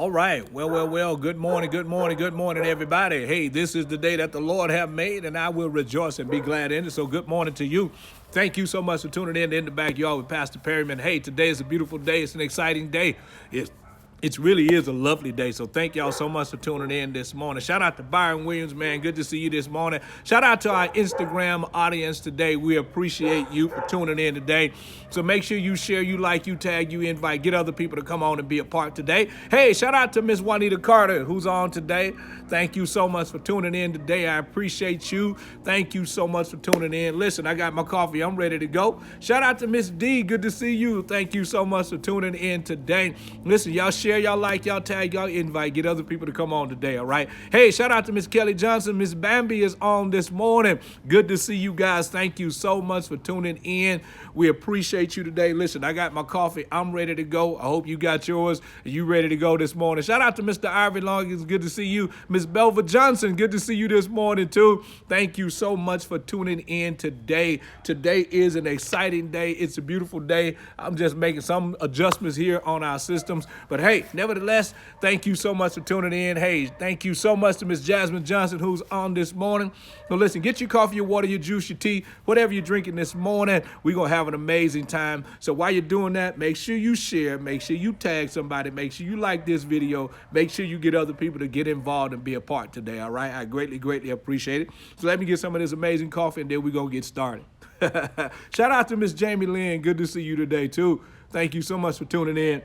All right. Well. Good morning, everybody. Hey, this is the day that the Lord have made, and I will rejoice and be glad in it. So good morning to you. Thank you so much for tuning in the backyard with Pastor Perryman. Hey, today is a beautiful day. It's an exciting day. It really is a lovely day. So thank y'all so much for tuning in this morning. Shout out to Byron Williams, man. Good to see you this morning. Shout out to our Instagram audience today. We appreciate you for tuning in today. So make sure you share, you like, you tag, you invite, get other people to come on and be a part today. Hey, shout out to Miss Juanita Carter, who's on today. Thank you so much for tuning in today. I appreciate you. Thank you so much for tuning in. Listen, I got my coffee. I'm ready to go. Shout out to Miss D. Good to see you. Thank you so much for tuning in today. Listen, y'all share, y'all like, y'all tag, y'all invite, get other people to come on today, all right? Hey, shout out to Miss Kelly Johnson. Miss Bambi is on this morning. Good to see you guys. Thank you so much for tuning in. We appreciate you today. Listen, I got my coffee. I'm ready to go. I hope you got yours. Are you ready to go this morning? Shout out to Mr. Ivy Long. It's good to see you. Miss Belva Johnson, good to see you this morning too. Thank you so much for tuning in today. Today is an exciting day. It's a beautiful day. I'm just making some adjustments here on our systems. But hey, nevertheless, thank you so much for tuning in. Hey, thank you so much to Miss Jasmine Johnson, who's on this morning. So listen, get your coffee, your water, your juice, your tea, whatever you're drinking this morning. We're going to have an amazing time. So while you're doing that, make sure you share, make sure you tag somebody, make sure you like this video, make sure you get other people to get involved and be a part today, all right? I greatly appreciate it. So let me get some of this amazing coffee, and then we're going to get started. Shout out to Miss Jamie Lynn. Good to see you today, too. Thank you so much for tuning in.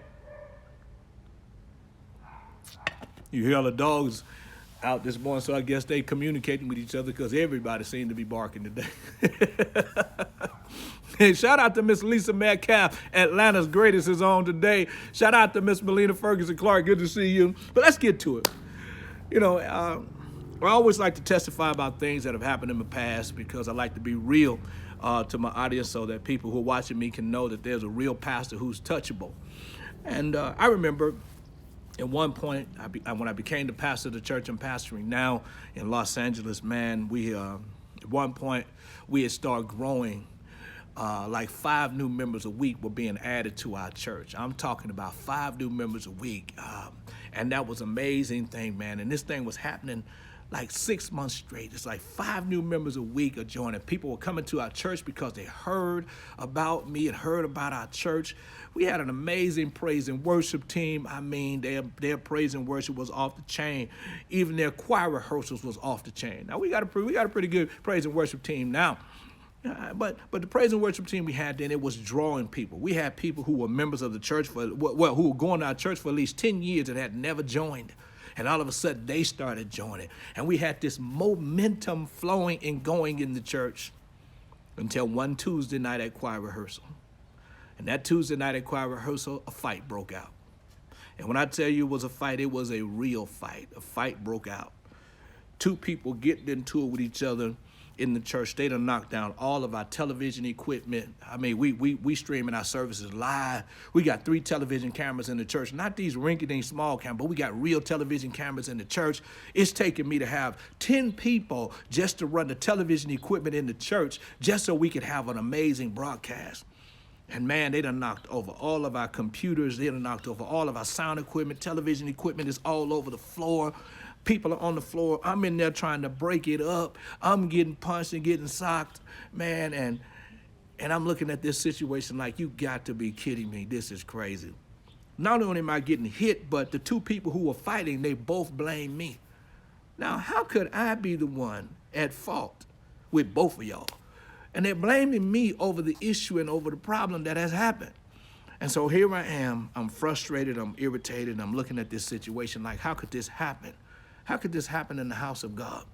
You hear all the dogs out this morning, so I guess they communicating with each other because everybody seemed to be barking today. Hey, shout out to Miss Lisa Metcalf, Atlanta's greatest, is on today. Shout out to Miss Melina Ferguson Clark. Good to see you. But let's get to it. You know, I always like to testify about things that have happened in the past because I like to be real to my audience so that people who are watching me can know that there's a real pastor who's touchable. And I remember at one point, when I became the pastor of the church I'm pastoring now in Los Angeles, man, at one point we had started growing. Like 5 new members a week were being added to our church. I'm talking about 5 new members a week. And that was an amazing thing, man. And this thing was happening like 6 months straight. It's like 5 new members a week are joining. People were coming to our church because they heard about me and heard about our church. We had an amazing praise and worship team. I mean, their praise and worship was off the chain. Even their choir rehearsals was off the chain. Now we got a pretty good praise and worship team now. But the praise and worship team we had then, it was drawing people. We had people who were members of the church who were going to our church for at least 10 years and had never joined. And all of a sudden they started joining. And we had this momentum flowing and going in the church until one Tuesday night at choir rehearsal. And that Tuesday night at choir rehearsal, a fight broke out. And when I tell you it was a fight, it was a real fight. A fight broke out. 2 people getting into it with each other in the church. They done knocked down all of our television equipment. I mean, we streaming our services live. We got 3 television cameras in the church. Not these rinky-dink small cameras, but we got real television cameras in the church. It's taken me to have 10 people just to run the television equipment in the church just so we could have an amazing broadcast. And man, they done knocked over all of our computers. They done knocked over all of our sound equipment. Television equipment is all over the floor. People are on the floor. I'm in there trying to break it up. I'm getting punched and getting socked, man. And I'm looking at this situation like, you got to be kidding me. This is crazy. Not only am I getting hit, but the 2 people who were fighting, they both blame me. Now, how could I be the one at fault with both of y'all? And they're blaming me over the issue and over the problem that has happened. And so here I am. I'm frustrated. I'm irritated. I'm looking at this situation like, how could this happen? How could this happen in the house of God?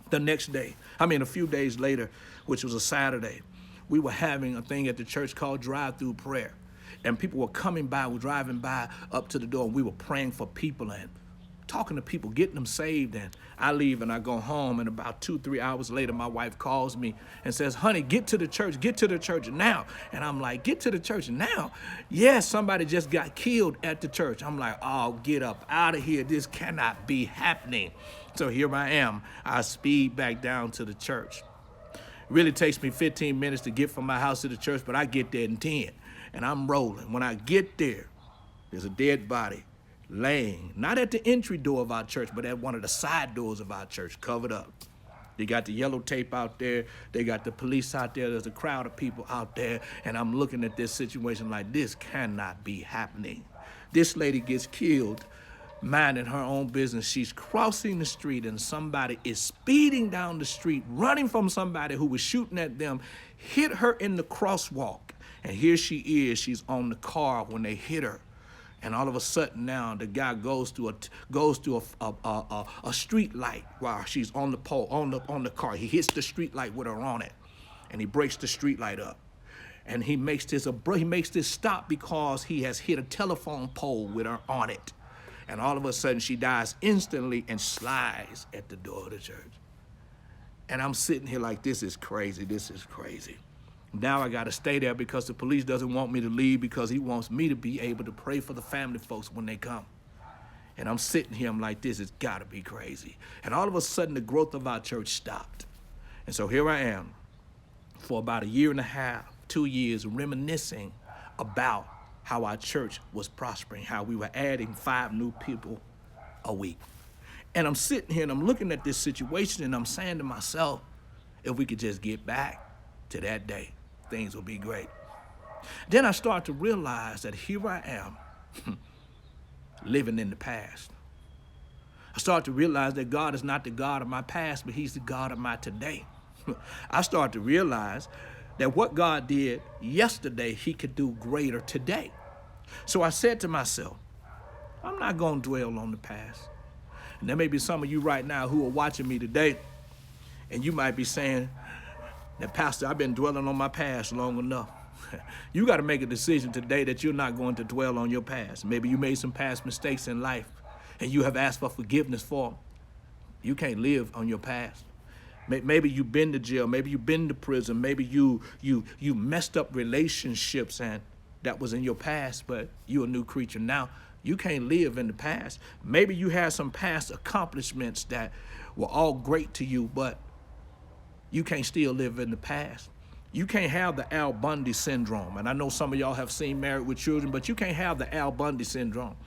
The next day, a few days later, which was a Saturday, we were having a thing at the church called drive-through prayer. And people were coming by, were driving by up to the door, and we were praying for people and talking to people, getting them saved. And I leave and I go home, and about 2-3 hours later, my wife calls me and says, honey, get to the church now. And I'm like, get to the church now? Yes, somebody just got killed at the church. I'm like, oh, get up out of here. This cannot be happening. So here I am. I speed back down to the church. It really takes me 15 minutes to get from my house to the church, but I get there in 10, and I'm rolling. When I get there, there's a dead body laying, not at the entry door of our church, but at one of the side doors of our church, covered up. They got the yellow tape out there. They got the police out there. There's a crowd of people out there. And I'm looking at this situation like, this cannot be happening. This lady gets killed minding her own business. She's crossing the street and somebody is speeding down the street, running from somebody who was shooting at them, hit her in the crosswalk. And here she is. She's on the car when they hit her. And all of a sudden now the guy goes to a street light while she's on the pole, on the car. He hits the street light with her on it, and he breaks the street light up. And he makes this stop because he has hit a telephone pole with her on it. And all of a sudden she dies instantly and slides at the door of the church. And I'm sitting here like, this is crazy. This is crazy. Now I got to stay there because the police doesn't want me to leave because he wants me to be able to pray for the family folks when they come. And I'm sitting here, I'm like, this has got to be crazy. And all of a sudden, the growth of our church stopped. And so here I am for about a year and a half, 2 years, reminiscing about how our church was prospering, how we were adding 5 new people a week. And I'm sitting here and I'm looking at this situation and I'm saying to myself, if we could just get back to that day, things will be great. Then I start to realize that here I am living in the past. I start to realize that God is not the God of my past, but he's the God of my today. I start to realize that what God did yesterday, he could do greater today. So I said to myself, I'm not going to dwell on the past. And there may be some of you right now who are watching me today, and you might be saying, now, Pastor, I've been dwelling on my past long enough. You got to make a decision today that you're not going to dwell on your past. Maybe you made some past mistakes in life, and you have asked for forgiveness for them. You can't live on your past. Maybe you've been to jail. Maybe you've been to prison. Maybe you messed up relationships, and that was in your past, but you're a new creature now. You can't live in the past. Maybe you had some past accomplishments that were all great to you, but you can't still live in the past. You can't have the Al Bundy syndrome. And I know some of y'all have seen Married with Children, but you can't have the Al Bundy syndrome.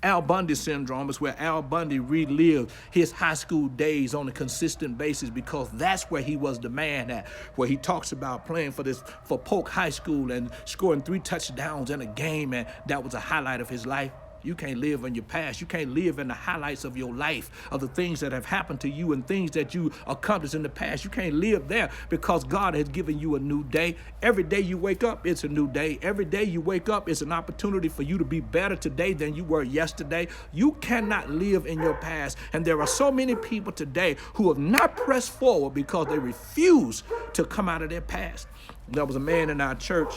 Al Bundy syndrome is where Al Bundy relived his high school days on a consistent basis because that's where he was the man at, where he talks about playing for Polk High School and scoring 3 touchdowns in a game, and that was a highlight of his life. You can't live in your past. You can't live in the highlights of your life, of the things that have happened to you and things that you accomplished in the past. You can't live there because God has given you a new day. Every day you wake up, it's a new day. Every day you wake up, it's an opportunity for you to be better today than you were yesterday. You cannot live in your past. And there are so many people today who have not pressed forward because they refuse to come out of their past. There was a man in our church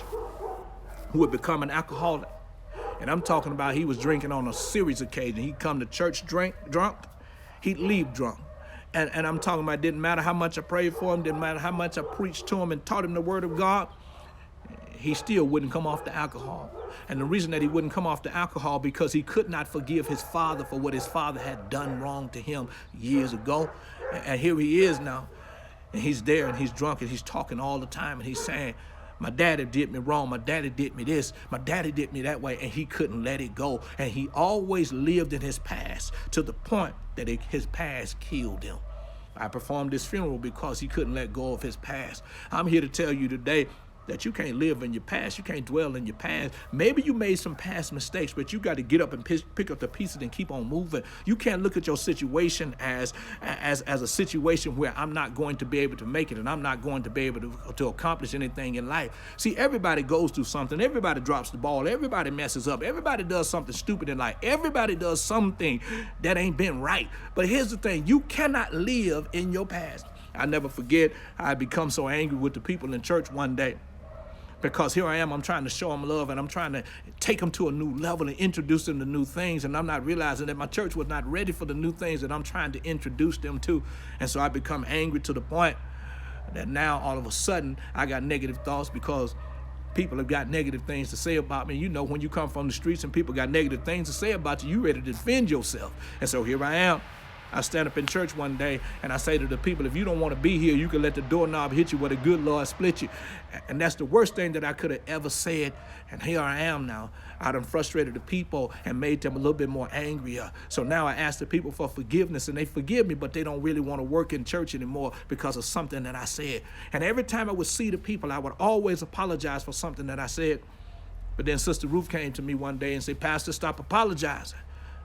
who had become an alcoholic. And I'm talking about he was drinking on a serious occasion. He'd come to church drunk, he'd leave drunk. And I'm talking about it didn't matter how much I prayed for him, didn't matter how much I preached to him and taught him the word of God, he still wouldn't come off the alcohol. And the reason that he wouldn't come off the alcohol because he could not forgive his father for what his father had done wrong to him years ago. And here he is now, and he's there and he's drunk and he's talking all the time and he's saying, my daddy did me wrong. My daddy did me this. My daddy did me that way. And he couldn't let it go. And he always lived in his past to the point that his past killed him. I performed his funeral because he couldn't let go of his past. I'm here to tell you today that you can't live in your past. You can't dwell in your past. Maybe you made some past mistakes, but you got to get up and pick up the pieces and keep on moving. You can't look at your situation as a situation where I'm not going to be able to make it and I'm not going to be able to accomplish anything in life. See, everybody goes through something. Everybody drops the ball. Everybody messes up. Everybody does something stupid in life. Everybody does something that ain't been right. But here's the thing. You cannot live in your past. I never forget, I become so angry with the people in church one day. Because here I am, I'm trying to show them love and I'm trying to take them to a new level and introduce them to new things. And I'm not realizing that my church was not ready for the new things that I'm trying to introduce them to. And so I become angry to the point that now all of a sudden I got negative thoughts because people have got negative things to say about me. You know, when you come from the streets and people got negative things to say about you, you're ready to defend yourself. And so here I am. I stand up in church one day and I say to the people, if you don't want to be here, you can let the doorknob hit you where the good Lord split you. And that's the worst thing that I could have ever said. And here I am now. I done frustrated the people and made them a little bit more angrier. So now I ask the people for forgiveness and they forgive me, but they don't really want to work in church anymore because of something that I said. And every time I would see the people, I would always apologize for something that I said. But then Sister Ruth came to me one day and said, Pastor, stop apologizing.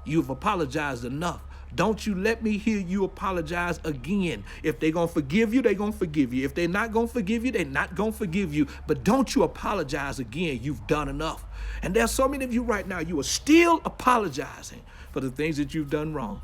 You've apologized enough. Don't you let me hear you apologize again. If they're going to forgive you, they're going to forgive you. If they're not going to forgive you, they're not going to forgive you. But don't you apologize again. You've done enough. And there's so many of you right now, you are still apologizing for the things that you've done wrong.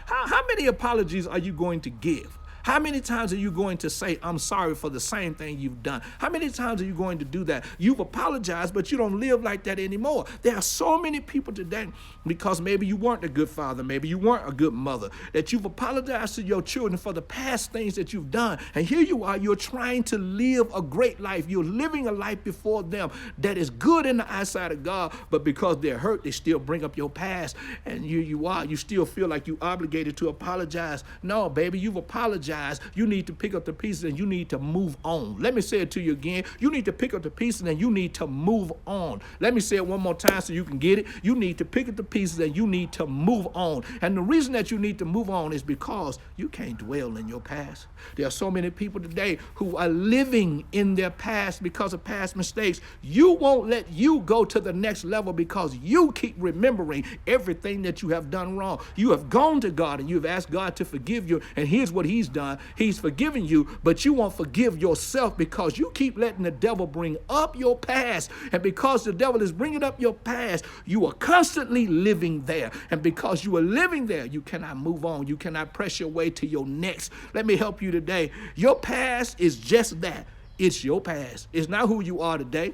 How many apologies are you going to give? How many times are you going to say, I'm sorry for the same thing you've done? How many times are you going to do that? You've apologized, but you don't live like that anymore. There are so many people today, because maybe you weren't a good father, maybe you weren't a good mother, that you've apologized to your children for the past things that you've done. And here you are, you're trying to live a great life. You're living a life before them that is good in the eyesight of God, but because they're hurt, they still bring up your past. And you still feel like you're obligated to apologize. No, baby, you've apologized. You need to pick up the pieces and you need to move on. Let me say it to you again. You need to pick up the pieces and you need to move on. Let me say it one more time so you can get it. You need to pick up the pieces and you need to move on. And the reason that you need to move on is because you can't dwell in your past. There are so many people today who are living in their past because of past mistakes. You won't let you go to the next level because you keep remembering everything that you have done wrong. You have gone to God and you've asked God to forgive you. And here's what he's done. He's forgiven you, but you won't forgive yourself because you keep letting the devil bring up your past. And because the devil is bringing up your past, you are constantly living there. And because you are living there, you cannot move on. You cannot press your way to your next. Let me help you today. Your past is just that. It's your past. It's not who you are today.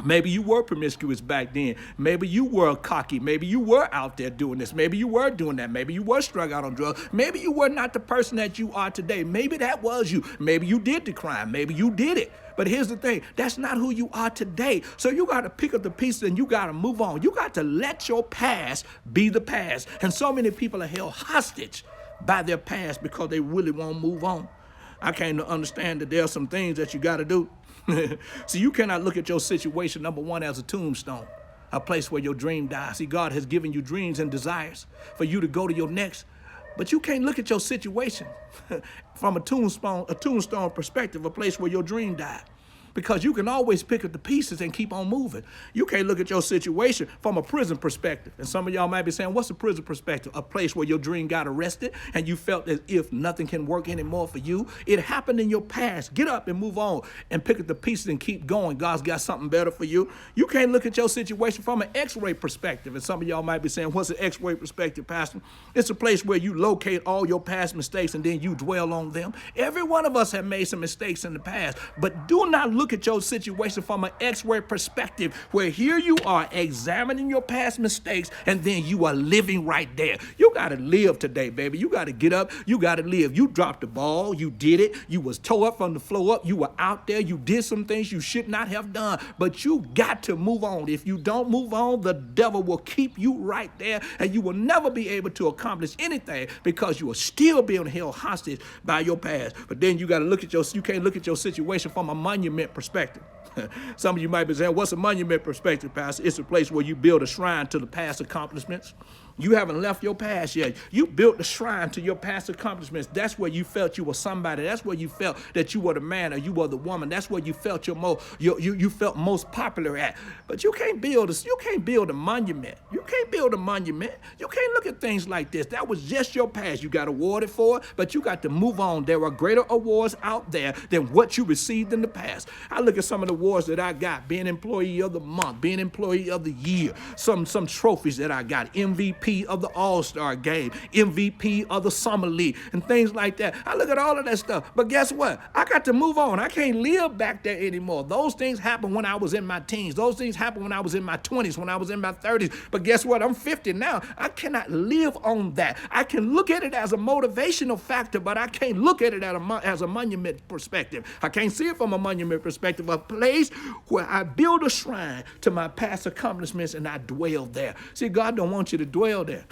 Maybe you were promiscuous back then. Maybe you were cocky. Maybe you were out there doing this. Maybe you were doing that. Maybe you were strung out on drugs. Maybe you were not the person that you are today. Maybe that was you. Maybe you did the crime. Maybe you did it. But here's the thing. That's not who you are today. So you got to pick up the pieces and you got to move on. You got to let your past be the past. And so many people are held hostage by their past because they really won't move on. I came to understand that there are some things that you got to do. See, you cannot look at your situation, number one, as a tombstone, a place where your dream dies. See, God has given you dreams and desires for you to go to your next. But you can't look at your situation from a tombstone perspective, a place where your dream died. Because you can always pick up the pieces and keep on moving. You can't look at your situation from a prison perspective. And some of y'all might be saying, what's a prison perspective? A place where your dream got arrested and you felt as if nothing can work anymore for you. It happened in your past. Get up and move on and pick up the pieces and keep going. God's got something better for you. You can't look at your situation from an x-ray perspective. And some of y'all might be saying, what's an x-ray perspective, Pastor? It's a place where you locate all your past mistakes and then you dwell on them. Every one of us have made some mistakes in the past, but do not look at your situation from an x-ray perspective where here you are examining your past mistakes and then you are living right there. You got to live today, baby. You got to get up. You got to live. You dropped the ball. You did it. You was tore up from the floor up. You were out there. You did some things you should not have done, but you got to move on. If you don't move on, the devil will keep you right there and you will never be able to accomplish anything because you are still being held hostage by your past. But then you got to look at you can't look at your situation from a monument perspective. Some of you might be saying, what's a monument perspective, Pastor? It's a place where you build a shrine to the past accomplishments. You haven't left your past yet. You built a shrine to your past accomplishments. That's where you felt you were somebody. That's where you felt that you were the man or you were the woman. That's where you felt you felt most popular at. But you can't build a monument. You can't build a monument. You can't look at things like this. That was just your past. You got awarded for it, but you got to move on. There are greater awards out there than what you received in the past. I look at some of the awards that I got, being employee of the month, being employee of the year, some trophies that I got, MVP of the All-Star game, MVP of the Summer League, and things like that. I look at all of that stuff, but guess what? I got to move on. I can't live back there anymore. Those things happened when I was in my teens. Those things happened when I was in my 20s, when I was in my 30s. But guess what? I'm 50 now. I cannot live on that. I can look at it as a motivational factor, but I can't look at it as a monument perspective. I can't see it from a monument perspective, a place where I build a shrine to my past accomplishments and I dwell there. See, God don't want you to dwell there.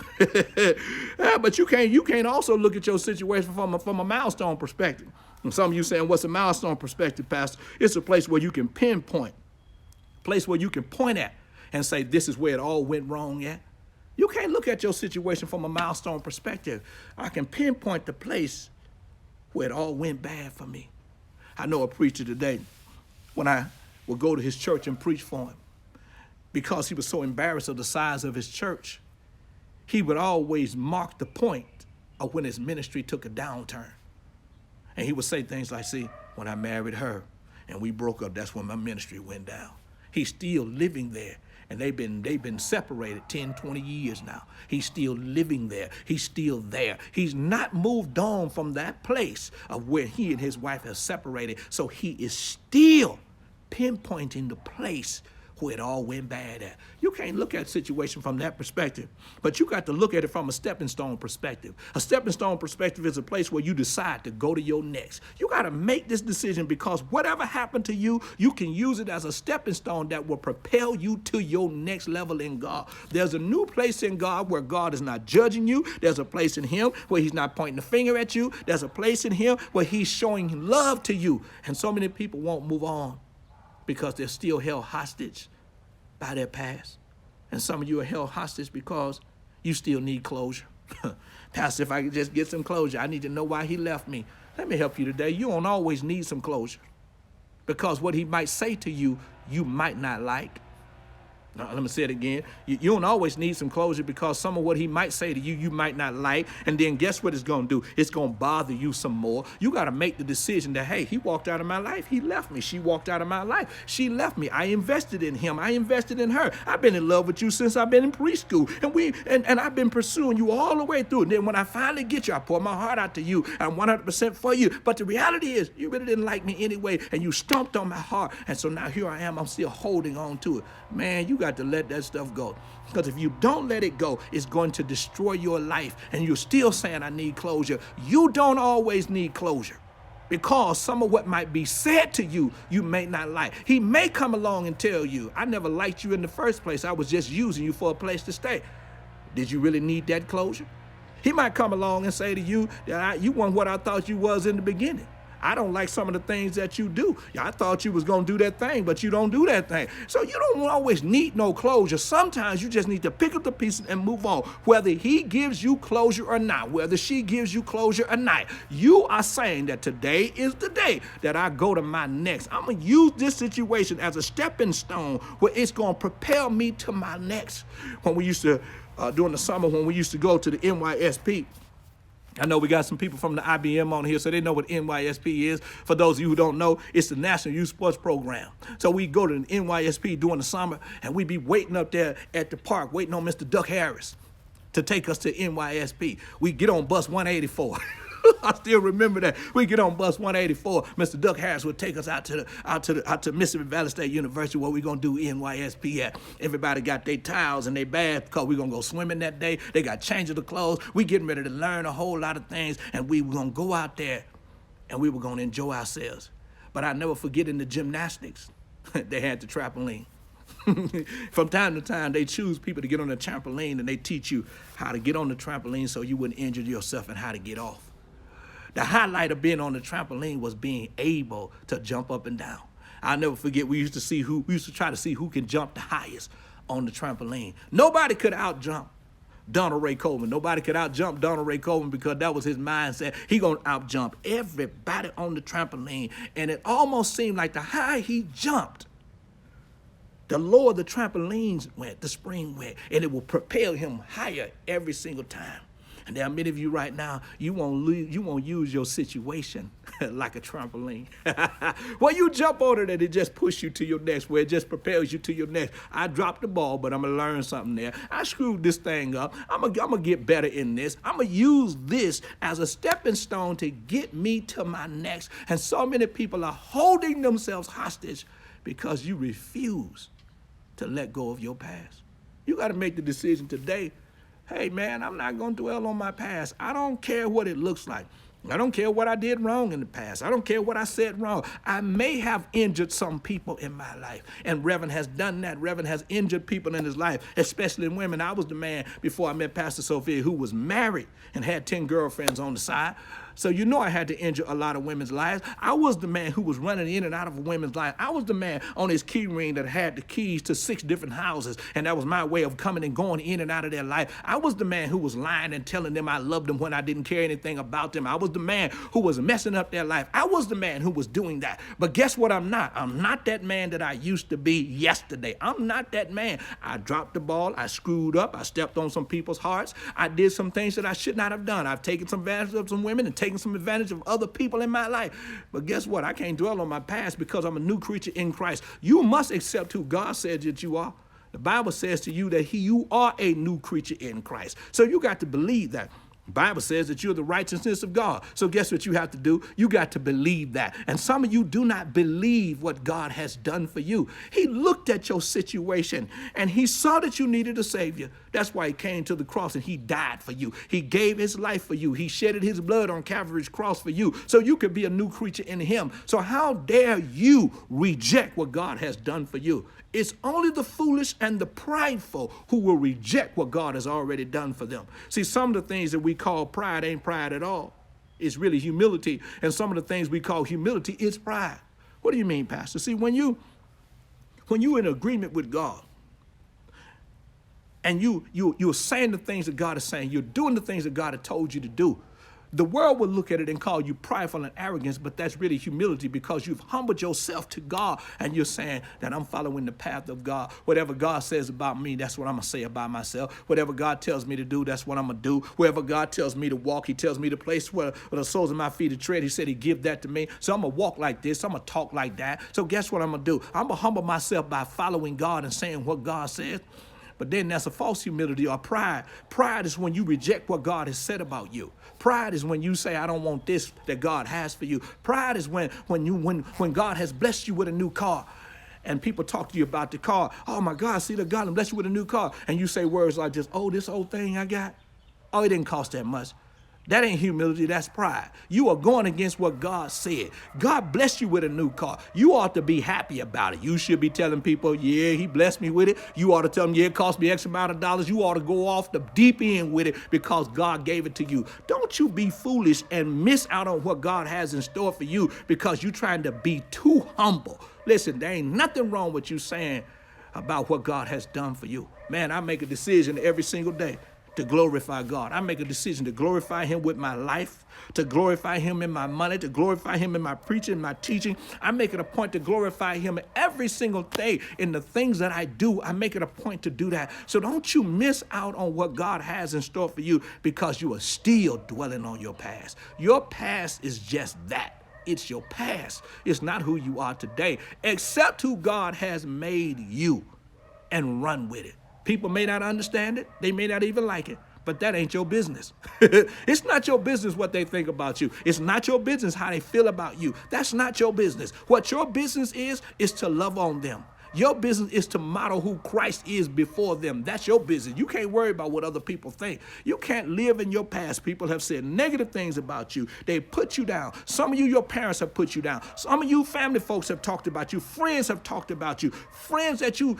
Yeah, but you can't also look at your situation from a milestone perspective. And some of you saying, what's a milestone perspective, Pastor? It's a place where you can pinpoint, a place where you can point at and say, this is where it all went wrong at. You can't look at your situation from a milestone perspective. I can pinpoint the place where it all went bad for me. I know a preacher today, when I would go to his church and preach for him, because he was so embarrassed of the size of his church, he would always mark the point of when his ministry took a downturn. And he would say things like, see, when I married her and we broke up, that's when my ministry went down. He's still living there. And they've been separated 10, 20 years now. He's still living there. He's still there. He's not moved on from that place of where he and his wife have separated. So he is still pinpointing the place where it all went bad at. You can't look at a situation from that perspective, but you got to look at it from a stepping stone perspective. A stepping stone perspective is a place where you decide to go to your next. You got to make this decision, because whatever happened to you, you can use it as a stepping stone that will propel you to your next level in God. There's a new place in God where God is not judging you. There's a place in him where he's not pointing the finger at you. There's a place in him where he's showing love to you. And so many people won't move on because they're still held hostage by their past. And some of you are held hostage because you still need closure. Pastor, if I could just get some closure, I need to know why he left me. Let me help you today. You don't always need some closure, because what he might say to you, you might not like. Now, let me say it again. You don't always need some closure, because some of what he might say to you, you might not like. And then guess what it's going to do? It's going to bother you some more. You got to make the decision that, hey, he walked out of my life. He left me. She walked out of my life. She left me. I invested in him. I invested in her. I've been in love with you since I've been in preschool. And I've been pursuing you all the way through. And then when I finally get you, I pour my heart out to you. I'm 100% for you. But the reality is, you really didn't like me anyway. And you stomped on my heart. And so now here I am. I'm still holding on to it. Man, you got to let that stuff go. Because if you don't let it go, it's going to destroy your life. And you're still saying, I need closure. You don't always need closure, because some of what might be said to you, you may not like. He may come along and tell you, I never liked you in the first place. I was just using you for a place to stay. Did you really need that closure? He might come along and say to you, that you weren't what I thought you was in the beginning. I don't like some of the things that you do. I thought you was going to do that thing, but you don't do that thing. So you don't always need no closure. Sometimes you just need to pick up the pieces and move on. Whether he gives you closure or not, whether she gives you closure or not, you are saying that today is the day that I go to my next. I'm going to use this situation as a stepping stone where it's going to propel me to my next. When we used to, during the summer, when we used to go to the NYSP, I know we got some people from the IBM on here, so they know what NYSP is. For those of you who don't know, it's the National Youth Sports Program. So we go to the NYSP during the summer, and we be waiting up there at the park, waiting on Mr. Duck Harris to take us to NYSP. We get on bus 184. I still remember that. We get on bus 184. Mr. Duck Harris would take us out to Mississippi Valley State University, where we're going to do NYSP at. Everybody got their towels and their bath, because we're going to go swimming that day. They got changes of clothes. We getting ready to learn a whole lot of things, and we were going to go out there, and we were going to enjoy ourselves. But I never forget, in the gymnastics, they had the trampoline. From time to time, they choose people to get on the trampoline, and they teach you how to get on the trampoline so you wouldn't injure yourself, and how to get off. The highlight of being on the trampoline was being able to jump up and down. I'll never forget, we used to try to see who can jump the highest on the trampoline. Nobody could out-jump Donald Ray Coleman. Nobody could out-jump Donald Ray Coleman, because that was his mindset. He gonna out-jump everybody on the trampoline. And it almost seemed like the higher he jumped, the lower the trampolines went, the spring went, and it will propel him higher every single time. And there are many of you right now, you won't use your situation like a trampoline. Well, you jump on it and it just pushes you to your next, where it just propels you to your next. I dropped the ball, but I'm going to learn something there. I screwed this thing up. I'm going to get better in this. I'm going to use this as a stepping stone to get me to my next. And so many people are holding themselves hostage because you refuse to let go of your past. You got to make the decision today. Hey, man, I'm not going to dwell on my past. I don't care what it looks like. I don't care what I did wrong in the past. I don't care what I said wrong. I may have injured some people in my life. And Reverend has done that. Reverend has injured people in his life, especially women. I was the man before I met Pastor Sophia who was married and had 10 girlfriends on the side. So you know I had to injure a lot of women's lives. I was the man who was running in and out of a women's life. I was the man on his key ring that had the keys to 6 different houses, and that was my way of coming and going in and out of their life. I was the man who was lying and telling them I loved them when I didn't care anything about them. I was the man who was messing up their life. I was the man who was doing that. But guess what I'm not? I'm not that man that I used to be yesterday. I'm not that man. I dropped the ball. I screwed up. I stepped on some people's hearts. I did some things that I should not have done. I've taken some advantage of some women and taken some advantage of other people in my life. But guess what? I can't dwell on my past because I'm a new creature in Christ. You must accept who God says that you are. The Bible says to you that you are a new creature in Christ. So you got to believe that. The Bible says that you're the righteousness of God. So guess what you have to do? You got to believe that. And some of you do not believe what God has done for you. He looked at your situation and he saw that you needed a savior. That's why he came to the cross and he died for you. He gave his life for you. He shedded his blood on Calvary's cross for you so you could be a new creature in him. So how dare you reject what God has done for you? It's only the foolish and the prideful who will reject what God has already done for them. See, some of the things that we call pride ain't pride at all. It's really humility. And some of the things we call humility is pride. What do you mean, Pastor? See, when you're in agreement with God, and you're saying the things that God is saying, you're doing the things that God has told you to do, the world will look at it and call you prideful and arrogance, but that's really humility because you've humbled yourself to God and you're saying that I'm following the path of God. Whatever God says about me, that's what I'm going to say about myself. Whatever God tells me to do, that's what I'm going to do. Wherever God tells me to walk, he tells me the place where the soles of my feet are tread. He said he'd give that to me. So I'm going to walk like this. I'm going to talk like that. So guess what I'm going to do? I'm going to humble myself by following God and saying what God says. But then that's a false humility or pride. Pride is when you reject what God has said about you. Pride is when you say, I don't want this that God has for you. Pride is when God has blessed you with a new car and people talk to you about the car. Oh my God, see that God blessed you with a new car. And you say words like this, oh, this old thing I got, oh, it didn't cost that much. That ain't humility, that's pride. You are going against what God said. God blessed you with a new car. You ought to be happy about it. You should be telling people, yeah, he blessed me with it. You ought to tell them, yeah, it cost me X amount of dollars. You ought to go off the deep end with it because God gave it to you. Don't you be foolish and miss out on what God has in store for you because you're trying to be too humble. Listen, there ain't nothing wrong with you saying about what God has done for you. Man, I make a decision every single day to glorify God. I make a decision to glorify him with my life, to glorify him in my money, to glorify him in my preaching, my teaching. I make it a point to glorify him every single day in the things that I do. I make it a point to do that. So don't you miss out on what God has in store for you because you are still dwelling on your past. Your past is just that. It's your past. It's not who you are today. Accept who God has made you and run with it. People may not understand it. They may not even like it, but that ain't your business. It's not your business what they think about you. It's not your business how they feel about you. That's not your business. What your business is to love on them. Your business is to model who Christ is before them. That's your business. You can't worry about what other people think. You can't live in your past. People have said negative things about you. They put you down. Some of you, your parents have put you down. Some of you family folks have talked about you. Friends have talked about you. Friends that you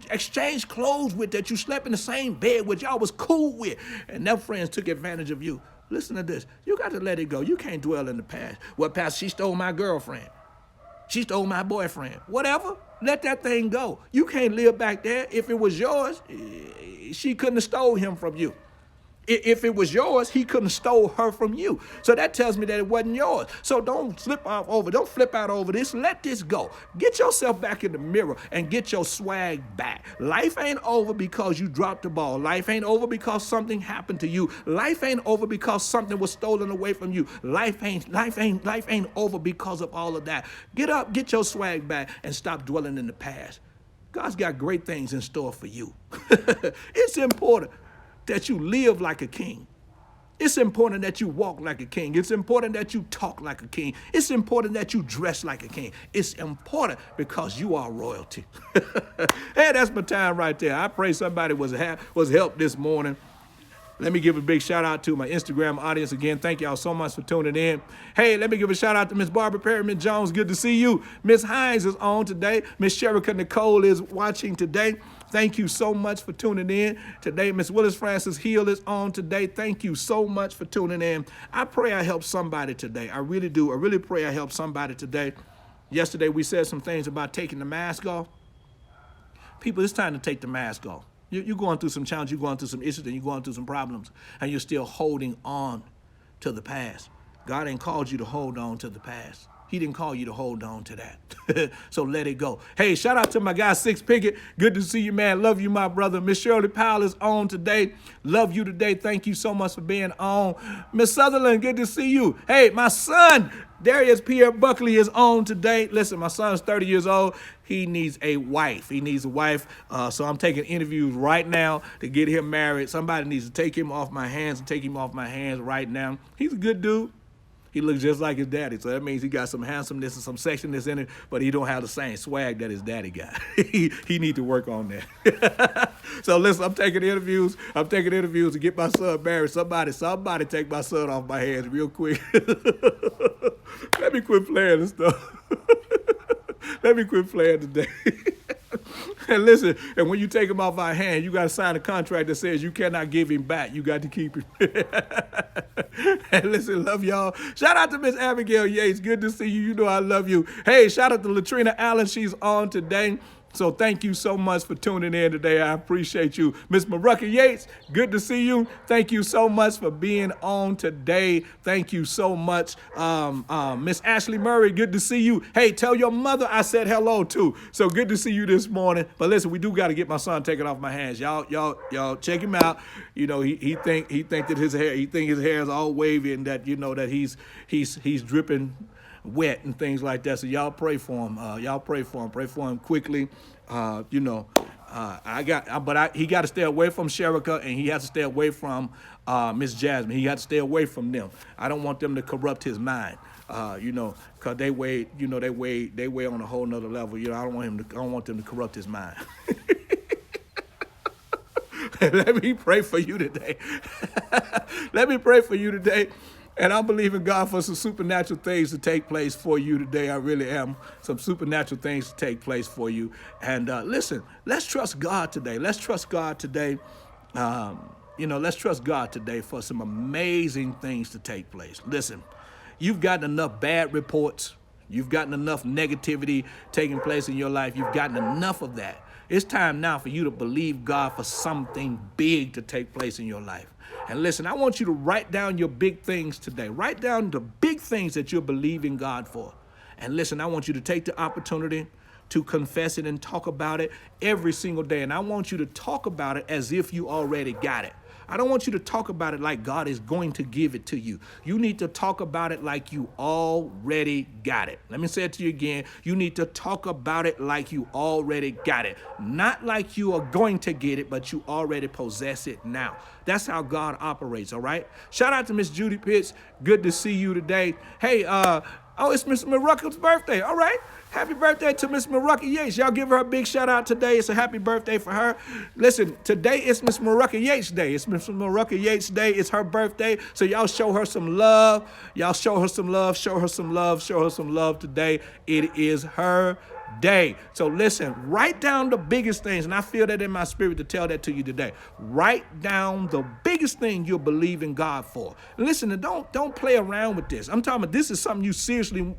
exchanged clothes with, that you slept in the same bed with, y'all was cool with. And their friends took advantage of you. Listen to this. You got to let it go. You can't dwell in the past. Well, Pastor, she stole my girlfriend. She stole my boyfriend. Whatever. Let that thing go. You can't live back there. If it was yours, she couldn't have stole him from you. If it was yours, he couldn't have stole her from you. So that tells me that it wasn't yours. So don't flip out over this. Let this go. Get yourself back in the mirror and get your swag back. Life ain't over because you dropped the ball. Life ain't over because something happened to you. Life ain't over because something was stolen away from you. Life ain't over because of all of that. Get up, get your swag back, and stop dwelling in the past. God's got great things in store for you. It's important that you live like a king. It's important that you walk like a king. It's important that you talk like a king. It's important that you dress like a king. It's important because you are royalty. Hey, that's my time right there. I pray somebody was helped this morning. Let me give a big shout out to my Instagram audience again. Thank y'all so much for tuning in. Hey, let me give a shout out to Miss Barbara Perryman Jones. Good to see you. Miss Hines is on today. Miss Sherika Nicole is watching today. Thank you so much for tuning in today. Miss Willis Francis Hill is on today. Thank you so much for tuning in. I pray I help somebody today. I really do. I really pray I help somebody today. Yesterday we said some things about taking the mask off. People, it's time to take the mask off. You're going through some challenges, you're going through some issues, and you're going through some problems, and you're still holding on to the past. God ain't called you to hold on to the past. He didn't call you to hold on to that. So let it go. Hey, shout out to my guy, Six Pickett. Good to see you, man. Love you, my brother. Miss Shirley Powell is on today. Love you today. Thank you so much for being on. Miss Sutherland, good to see you. Hey, my son, Darius Pierre Buckley is on today. Listen, my son's 30 years old. He needs a wife. He needs a wife. So I'm taking interviews right now to get him married. Somebody needs to take him off my hands and take him off my hands right now. He's a good dude. He looks just like his daddy, so that means he got some handsomeness and some sexiness in it, but he don't have the same swag that his daddy got. He need to work on that. So listen, I'm taking interviews to get my son married. Somebody take my son off my hands real quick. Let me quit playing this stuff. Let me quit playing today. And listen, and when you take him off our hand, you got to sign a contract that says you cannot give him back. You got to keep him. And listen, love y'all. Shout out to Miss Abigail Yates. Good to see you. You know I love you. Hey, shout out to Latrina Allen. She's on today. So thank you so much for tuning in today. I appreciate you. Miss Marucka Yates, good to see you. Thank you so much for being on today. Thank you so much. Miss Ashley Murray, good to see you. Hey, tell your mother I said hello too. So good to see you this morning. But listen, we do got to get my son taken off my hands. Y'all check him out. You know, he think that his hair is all wavy and that, you know, that he's dripping wet and things like that. So y'all pray for him. Pray for him quickly. He got to stay away from Sherika, and he has to stay away from Miss Jasmine. He has to stay away from them. I don't want them to corrupt his mind. Because they weigh on a whole nother level. You know, I don't want them to corrupt his mind. Let me pray for you today. Let me pray for you today. And I'm believing God for some supernatural things to take place for you today. I really am. Some supernatural things to take place for you. And listen, let's trust God today. Let's trust God today. Let's trust God today for some amazing things to take place. Listen, you've gotten enough bad reports. You've gotten enough negativity taking place in your life. You've gotten enough of that. It's time now for you to believe God for something big to take place in your life. And listen, I want you to write down your big things today. Write down the big things that you're believing God for. And listen, I want you to take the opportunity to confess it and talk about it every single day. And I want you to talk about it as if you already got it. I don't want you to talk about it like God is going to give it to you. You need to talk about it like you already got it. Let me say it to you again. You need to talk about it like you already got it. Not like you are going to get it, but you already possess it now. That's how God operates, all right? Shout out to Miss Judy Pitts. Good to see you today. Hey, it's Miss Marucka's birthday. All right. Happy birthday to Miss Marucka Yates. Y'all give her a big shout out today. It's a happy birthday for her. Listen, today is Miss Marucka Yates Day. It's Miss Marucka Yates Day. It's her birthday. So y'all show her some love. Y'all show her some love. Show her some love. Show her some love today. It is her day. So listen, write down the biggest things, and I feel that in my spirit to tell that to you today. Write down the biggest thing you're believing God for. And listen, and don't play around with this. I'm talking about this is something you seriously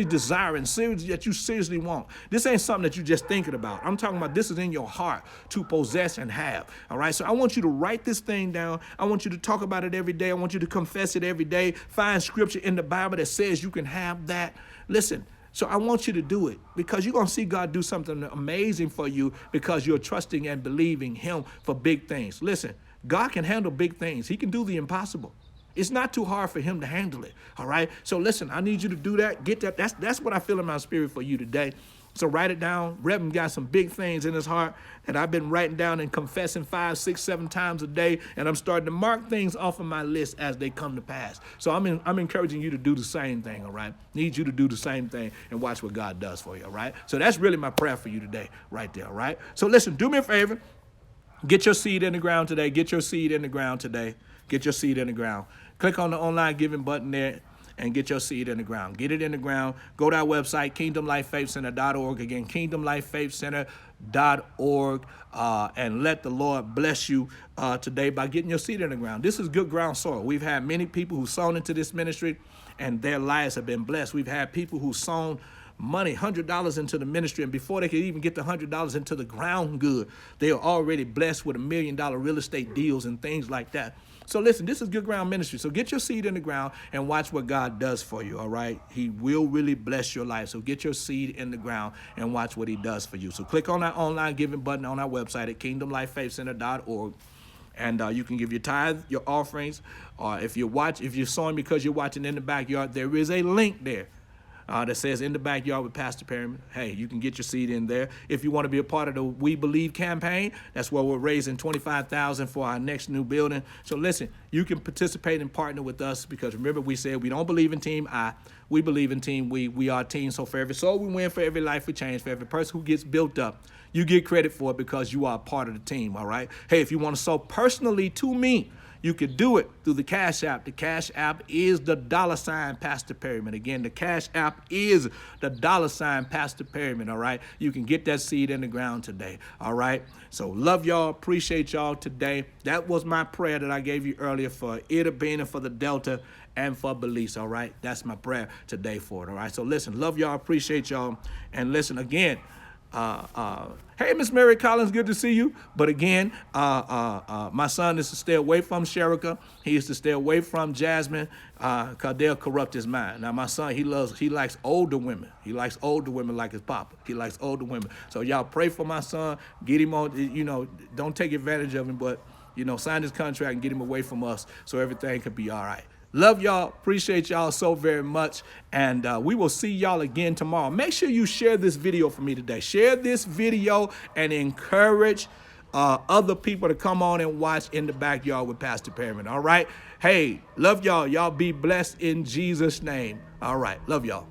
desire and that you seriously want. This ain't something that you just thinking about. I'm talking about this is in your heart to possess and have. All right. So I want you to write this thing down. I want you to talk about it every day. I want you to confess it every day. Find scripture in the Bible that says you can have that. Listen. So I want you to do it because you're going to see God do something amazing for you because you're trusting and believing him for big things. Listen, God can handle big things. He can do the impossible. It's not too hard for him to handle it. All right. So listen, I need you to do that. Get that. That's what I feel in my spirit for you today. So write it down. Reverend got some big things in his heart that I've been writing down and confessing 5, 6, 7 times a day. And I'm starting to mark things off of my list as they come to pass. So I'm encouraging you to do the same thing, all right? Need you to do the same thing and watch what God does for you, all right? So that's really my prayer for you today right there, all right? So listen, do me a favor. Get your seed in the ground today. Get your seed in the ground today. Get your seed in the ground. Click on the online giving button there and get your seed in the ground. Get it in the ground. Go to our website, kingdomlifefaithcenter.org. Again, kingdomlifefaithcenter.org. And let the Lord bless you today by getting your seed in the ground. This is good ground soil. We've had many people who sown into this ministry and their lives have been blessed. We've had people who sown money, $100 into the ministry, and before they could even get the $100 into the ground good, they are already blessed with $1 million real estate deals and things like that. So listen, this is good ground ministry. So get your seed in the ground and watch what God does for you, all right? He will really bless your life. So get your seed in the ground and watch what he does for you. So click on that online giving button on our website at kingdomlifefaithcenter.org. And you can give your tithe, your offerings, or if you're sowing because you're watching in the backyard, there is a link there that says in the backyard with Pastor Perryman. Hey, you can get your seed in there. If you want to be a part of the We Believe campaign, that's where we're raising $25,000 for our next new building. So listen, you can participate and partner with us because remember we said we don't believe in team I, we believe in team we. We are a team. So for every soul we win, for every life we change, for every person who gets built up, you get credit for it because you are a part of the team, all right? Hey, if you want to sow personally to me, you could do it through the Cash App. The Cash App is the $ Pastor Perryman. Again, the Cash App is the $ Pastor Perryman, all right? You can get that seed in the ground today, all right? So love y'all, appreciate y'all today. That was my prayer that I gave you earlier for Ida Bean and for the Delta and for Belize, all right? That's my prayer today for it, all right? So listen, love y'all, appreciate y'all. And listen, again, hey, Miss Mary Collins, good to see you. But again, my son is to stay away from Sherika. He is to stay away from Jasmine because they'll corrupt his mind. Now, my son, he likes older women. He likes older women like his papa. He likes older women. So y'all pray for my son. Get him on, don't take advantage of him, but, sign his contract and get him away from us so everything could be all right. Love y'all. Appreciate y'all so very much. And we will see y'all again tomorrow. Make sure you share this video for me today. Share this video and encourage other people to come on and watch In the Backyard with Pastor Perryman. All right. Hey, love y'all. Y'all be blessed in Jesus' name. All right. Love y'all.